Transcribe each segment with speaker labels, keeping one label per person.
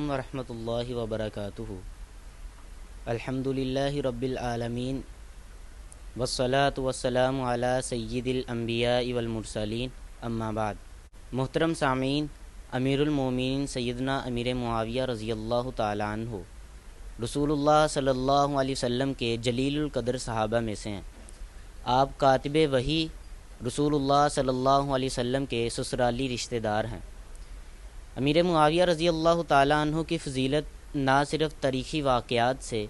Speaker 1: علیکم ورحمۃ اللہ وبرکاتہ۔ الحمدللہ رب العالمین والصلاة والسلام علی سید الانبیاء والمرسلین، اما بعد۔ محترم سامعین، امیر المومنین سیدنا امیر معاویہ رضی اللہ تعالیٰ عنہ رسول اللہ صلی اللہ علیہ وسلم کے جلیل القدر صحابہ میں سے ہیں۔ آپ کاتب وحی رسول اللہ صلی اللہ علیہ وسلم کے سسرالی رشتہ دار ہیں۔ امیر معاویہ رضی اللہ تعالیٰ عنہ کی فضیلت نہ صرف تاریخی واقعات سے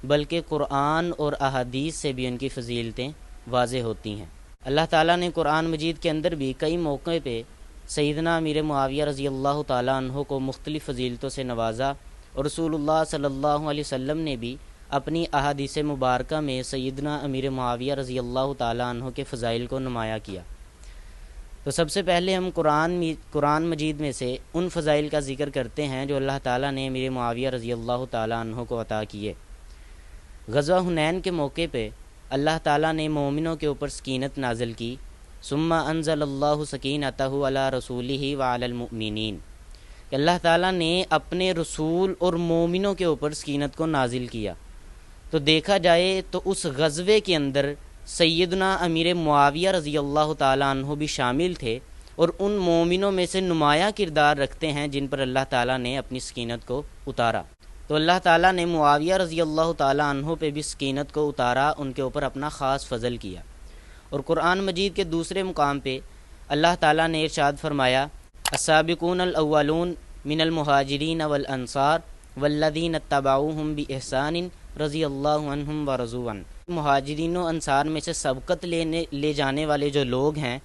Speaker 1: بلکہ قرآن اور احادیث سے بھی ان کی فضیلتیں واضح ہوتی ہیں۔ اللہ تعالیٰ نے قرآن مجید کے اندر بھی کئی موقع پہ سیدنا امیر معاویہ رضی اللہ تعالیٰ عنہ کو مختلف فضیلتوں سے نوازا، اور رسول اللہ صلی اللہ علیہ وسلم نے بھی اپنی احادیث مبارکہ میں سیدنا امیر معاویہ رضی اللہ تعالیٰ عنہ کے فضائل کو نمایاں کیا۔ تو سب سے پہلے ہم قرآن مجید میں سے ان فضائل کا ذکر کرتے ہیں جو اللہ تعالیٰ نے امیر معاویہ رضی اللہ تعالیٰ عنہ کو عطا کیے۔ غزوہ حنین کے موقع پہ اللہ تعالیٰ نے مومنوں کے اوپر سکینت نازل کی، ثم انزل اللہ سکینتہ علی رسولہ وعلی المؤمنین، کہ اللہ تعالیٰ نے اپنے رسول اور مومنوں کے اوپر سکینت کو نازل کیا۔ تو دیکھا جائے تو اس غزوے کے اندر سیدنا امیر معاویہ رضی اللہ تعالیٰ عنہ بھی شامل تھے، اور ان مومنوں میں سے نمایاں کردار رکھتے ہیں جن پر اللہ تعالیٰ نے اپنی سکینت کو اتارا۔ تو اللہ تعالیٰ نے معاویہ رضی اللہ تعالیٰ عنہ پہ بھی سکینت کو اتارا، ان کے اوپر اپنا خاص فضل کیا۔ اور قرآن مجید کے دوسرے مقام پہ اللہ تعالیٰ نے ارشاد فرمایا، السابقون الاولون من المہاجرین والانصار والذین اتبعوہم باحسان رضی اللہ عنہم ورضوا عنہ۔ مہاجرین و انصار میں سے سبقت لے جانے والے جو لوگ ہیں،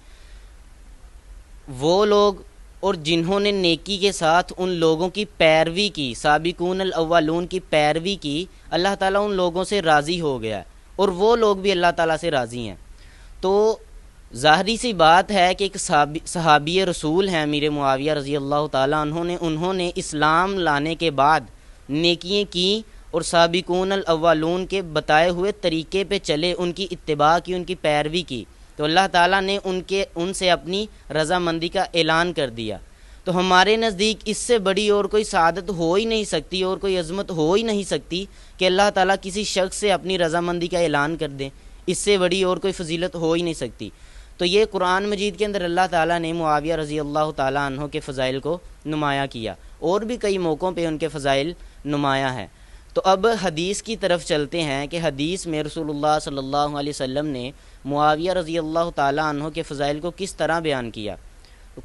Speaker 1: وہ لوگ اور جنہوں نے نیکی کے ساتھ ان لوگوں کی پیروی کی، سابقون الاولون کی پیروی کی، اللہ تعالیٰ ان لوگوں سے راضی ہو گیا، اور وہ لوگ بھی اللہ تعالیٰ سے راضی ہیں۔ تو ظاہری سی بات ہے کہ ایک صحابی رسول ہیں امیر معاویہ رضی اللہ تعالیٰ عنہ، انہوں نے اسلام لانے کے بعد نیکیاں کی اور سابقون الاولون کے بتائے ہوئے طریقے پہ چلے، ان کی اتباع کی، ان کی پیروی کی، تو اللہ تعالیٰ نے ان سے اپنی رضامندی کا اعلان کر دیا۔ تو ہمارے نزدیک اس سے بڑی اور کوئی سعادت ہو ہی نہیں سکتی، اور کوئی عظمت ہو ہی نہیں سکتی کہ اللہ تعالیٰ کسی شخص سے اپنی رضامندی کا اعلان کر دیں۔ اس سے بڑی اور کوئی فضیلت ہو ہی نہیں سکتی۔ تو یہ قرآن مجید کے اندر اللہ تعالیٰ نے معاویہ رضی اللہ تعالیٰ عنہ کے فضائل کو نمایاں کیا، اور بھی کئی موقعوں پہ ان کے فضائل نمایاں ہیں۔ تو اب حدیث کی طرف چلتے ہیں کہ حدیث میں رسول اللہ صلی اللہ علیہ وسلم نے معاویہ رضی اللہ تعالیٰ عنہ کے فضائل کو کس طرح بیان کیا۔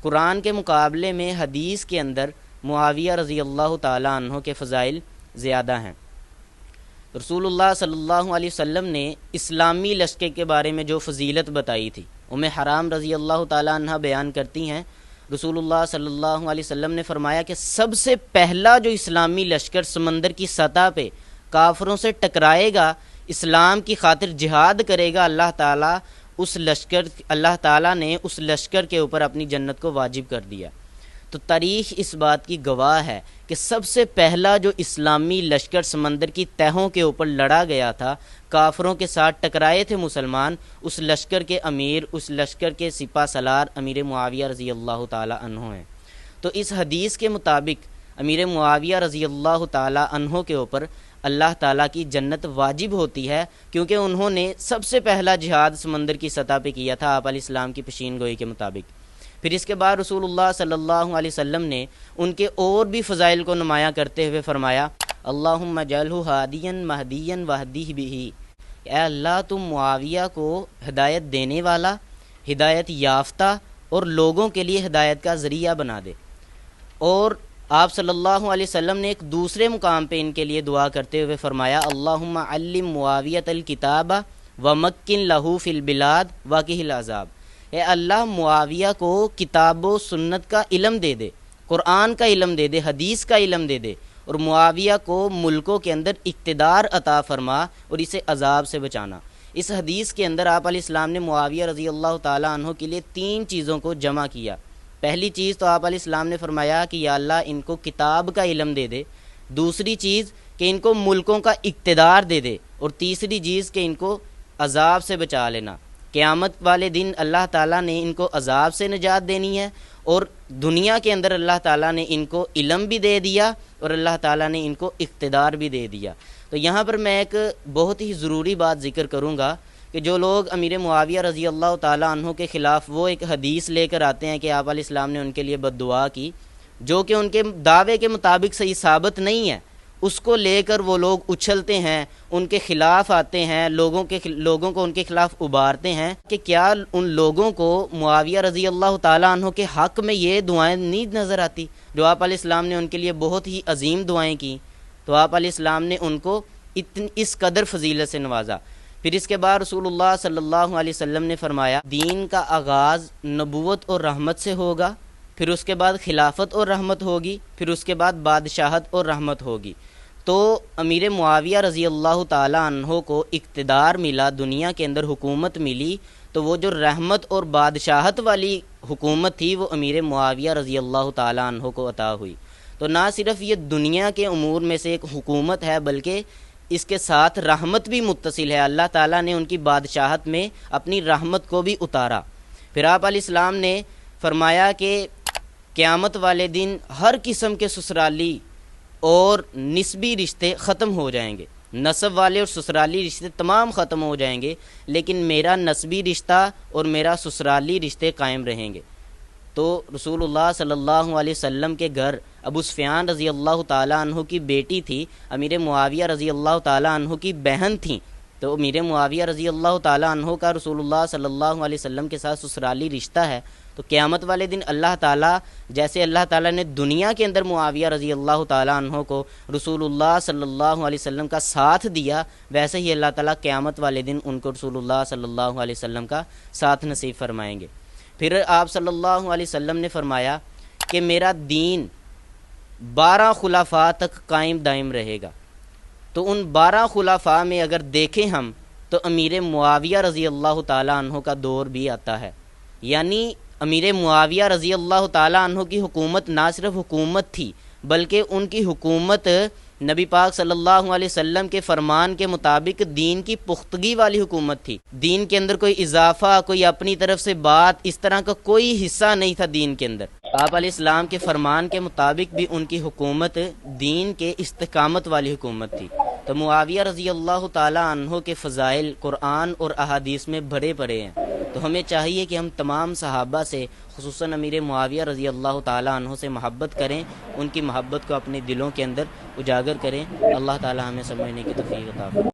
Speaker 1: قرآن کے مقابلے میں حدیث کے اندر معاویہ رضی اللہ تعالیٰ عنہ کے فضائل زیادہ ہیں۔ رسول اللہ صلی اللہ علیہ وسلم نے اسلامی لشکر کے بارے میں جو فضیلت بتائی تھی، حرام رضی اللہ تعالیٰ عنہ بیان کرتی ہیں، رسول اللہ صلی اللہ علیہ وسلم نے فرمایا کہ سب سے پہلا جو اسلامی لشکر سمندر کی سطح پہ کافروں سے ٹکرائے گا، اسلام کی خاطر جہاد کرے گا، اللہ تعالیٰ نے اس لشکر کے اوپر اپنی جنت کو واجب کر دیا۔ تو تاریخ اس بات کی گواہ ہے کہ سب سے پہلا جو اسلامی لشکر سمندر کی تہوں کے اوپر لڑا گیا تھا، کافروں کے ساتھ ٹکرائے تھے مسلمان، اس لشکر کے امیر، اس لشکر کے سپہ سالار امیر معاویہ رضی اللہ تعالیٰ عنہ ہیں۔ تو اس حدیث کے مطابق امیر معاویہ رضی اللہ تعالیٰ عنہ کے اوپر اللہ تعالیٰ کی جنت واجب ہوتی ہے، کیونکہ انہوں نے سب سے پہلا جہاد سمندر کی سطح پہ کیا تھا آپ علیہ السلام کی پیشین گوئی کے مطابق۔ پھر اس کے بعد رسول اللہ صلی اللہ علیہ وسلم نے ان کے اور بھی فضائل کو نمایاں کرتے ہوئے فرمایا، اللہم اجعلہ ہادیا مہدیا واہدہ بہ، اے اللہ تم معاویہ کو ہدایت دینے والا، ہدایت یافتہ اور لوگوں کے لیے ہدایت کا ذریعہ بنا دے۔ اور آپ صلی اللہ علیہ وسلم نے ایک دوسرے مقام پہ ان کے لیے دعا کرتے ہوئے فرمایا، اللہم علم معاویۃ الکتاب ومکن لہ فی البلاد وقہ العذاب، اے اللہ معاویہ کو کتاب و سنت کا علم دے دے، قرآن کا علم دے دے، حدیث کا علم دے دے، اور معاویہ کو ملکوں کے اندر اقتدار عطا فرما اور اسے عذاب سے بچانا۔ اس حدیث کے اندر آپ علیہ السلام نے معاویہ رضی اللہ تعالیٰ عنہ کے لیے 3 چیزوں کو جمع کیا۔ پہلی چیز تو آپ علیہ السلام نے فرمایا کہ یا اللہ ان کو کتاب کا علم دے دے، دوسری چیز کہ ان کو ملکوں کا اقتدار دے دے، اور تیسری چیز کہ ان کو عذاب سے بچا لینا، قیامت والے دن اللہ تعالیٰ نے ان کو عذاب سے نجات دینی ہے، اور دنیا کے اندر اللہ تعالیٰ نے ان کو علم بھی دے دیا اور اللہ تعالیٰ نے ان کو اقتدار بھی دے دیا۔ تو یہاں پر میں ایک بہت ہی ضروری بات ذکر کروں گا کہ جو لوگ امیر معاویہ رضی اللہ تعالیٰ عنہ کے خلاف وہ ایک حدیث لے کر آتے ہیں کہ آپ علیہ السلام نے ان کے لیے بد دعا کی، جو کہ ان کے دعوے کے مطابق صحیح ثابت نہیں ہے، اس کو لے کر وہ لوگ اچھلتے ہیں، ان کے خلاف آتے ہیں، لوگوں کو ان کے خلاف ابھارتے ہیں کہ کیا ان لوگوں کو معاویہ رضی اللہ تعالیٰ عنہ کے حق میں یہ دعائیں نہیں نظر آتی جو آپ علیہ السلام نے ان کے لیے بہت ہی عظیم دعائیں کی؟ تو آپ علیہ السلام نے ان کو اس قدر فضیلت سے نوازا۔ پھر اس کے بعد رسول اللہ صلی اللہ علیہ وسلم نے فرمایا دین کا آغاز نبوت اور رحمت سے ہوگا، پھر اس کے بعد خلافت اور رحمت ہوگی، پھر اس کے بعد بادشاہت اور رحمت ہوگی۔ تو امیر معاویہ رضی اللہ تعالیٰ عنہ کو اقتدار ملا، دنیا کے اندر حکومت ملی، تو وہ جو رحمت اور بادشاہت والی حکومت تھی وہ امیر معاویہ رضی اللہ تعالیٰ عنہ کو عطا ہوئی۔ تو نہ صرف یہ دنیا کے امور میں سے ایک حکومت ہے بلکہ اس کے ساتھ رحمت بھی متصل ہے، اللہ تعالیٰ نے ان کی بادشاہت میں اپنی رحمت کو بھی اتارا۔ پھر آپ علیہ السلام نے فرمایا کہ قیامت والے دن ہر قسم کے سسرالی اور نسبی رشتے ختم ہو جائیں گے، نسب والے اور سسرالی رشتے تمام ختم ہو جائیں گے، لیکن میرا نسبی رشتہ اور میرا سسرالی رشتے قائم رہیں گے۔ تو رسول اللہ صلی اللہ علیہ وسلم کے گھر ابو سفیان رضی اللہ تعالیٰ عنہ کی بیٹی تھی، امیر معاویہ رضی اللہ تعالیٰ عنہ کی بہن تھیں، تو امیر معاویہ رضی اللہ تعالیٰ عنہ کا رسول اللہ صلی اللہ علیہ وسلم کے ساتھ سسرالی رشتہ ہے۔ تو قیامت والے دن اللہ تعالیٰ جیسے اللہ تعالیٰ نے دنیا کے اندر معاویہ رضی اللہ تعالیٰ عنہ کو رسول اللہ صلی اللہ علیہ وسلم کا ساتھ دیا، ویسے ہی اللہ تعالیٰ قیامت والے دن ان کو رسول اللہ صلی اللہ علیہ وسلم کا ساتھ نصیب فرمائیں گے۔ پھر آپ صلی اللہ علیہ وسلم نے فرمایا کہ میرا دین 12 خلفاء تک قائم دائم رہے گا۔ تو ان 12 خلفاء میں اگر دیکھیں ہم تو امیر معاویہ رضی اللہ تعالیٰ عنہ کا دور بھی آتا ہے، یعنی امیر معاویہ رضی اللہ تعالیٰ عنہ کی حکومت نہ صرف حکومت تھی بلکہ ان کی حکومت نبی پاک صلی اللہ علیہ وسلم کے فرمان کے مطابق دین کی پختگی والی حکومت تھی۔ دین کے اندر کوئی اضافہ، کوئی اپنی طرف سے بات، اس طرح کا کوئی حصہ نہیں تھا دین کے اندر۔ آپ علیہ السلام کے فرمان کے مطابق بھی ان کی حکومت دین کے استقامت والی حکومت تھی۔ تو معاویہ رضی اللہ تعالیٰ عنہ کے فضائل قرآن اور احادیث میں بھرے پڑے ہیں۔ تو ہمیں چاہیے کہ ہم تمام صحابہ سے خصوصاً امیر معاویہ رضی اللہ تعالیٰ عنہ سے محبت کریں، ان کی محبت کو اپنے دلوں کے اندر اجاگر کریں۔ اللہ تعالیٰ ہمیں سمجھنے کی توفیق عطا فرمائے۔